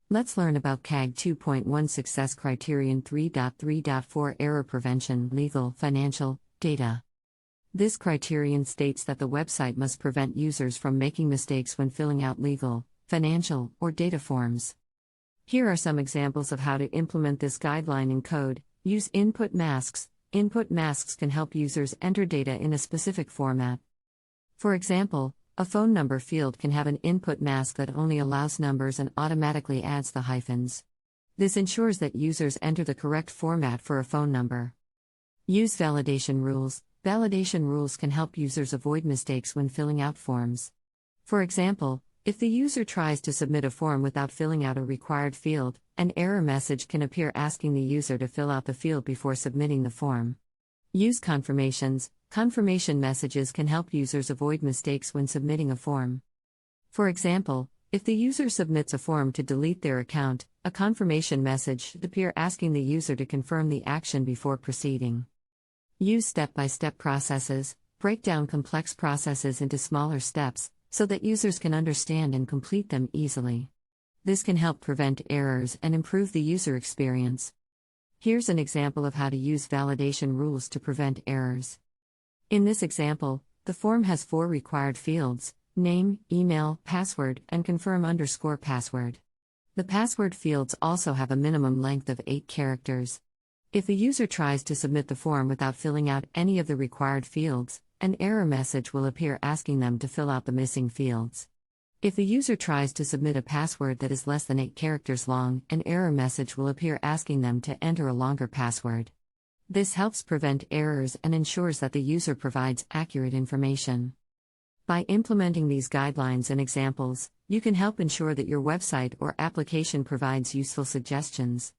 Let's learn about CAG 2.1 Success Criterion 3.3.4 Error Prevention, Legal, Financial, Data. This criterion states that the website must prevent users from making mistakes when filling out legal, financial, or data forms. Here are some examples of how to implement this guideline in code. Use input masks. Input masks can help users enter data in a specific format. For example, a phone number field can have an input mask that only allows numbers and automatically adds the hyphens. This ensures that users enter the correct format for a phone number. Use validation rules. Validation rules can help users avoid mistakes when filling out forms. For example, if the user tries to submit a form without filling out a required field, an error message can appear asking the user to fill out the field before submitting the form. Use confirmations. Confirmation messages can help users avoid mistakes when submitting a form. For example, if the user submits a form to delete their account, a confirmation message should appear asking the user to confirm the action before proceeding. Use step-by-step processes. Break down complex processes into smaller steps, so that users can understand and complete them easily. This can help prevent errors and improve the user experience. Here's an example of how to use validation rules to prevent errors. In this example, the form has 4 required fields: name, email, password, and confirm_password. The password fields also have a minimum length of 8 characters. If the user tries to submit the form without filling out any of the required fields, an error message will appear asking them to fill out the missing fields. If the user tries to submit a password that is less than 8 characters long, an error message will appear asking them to enter a longer password. This helps prevent errors and ensures that the user provides accurate information. By implementing these guidelines and examples, you can help ensure that your website or application provides useful suggestions.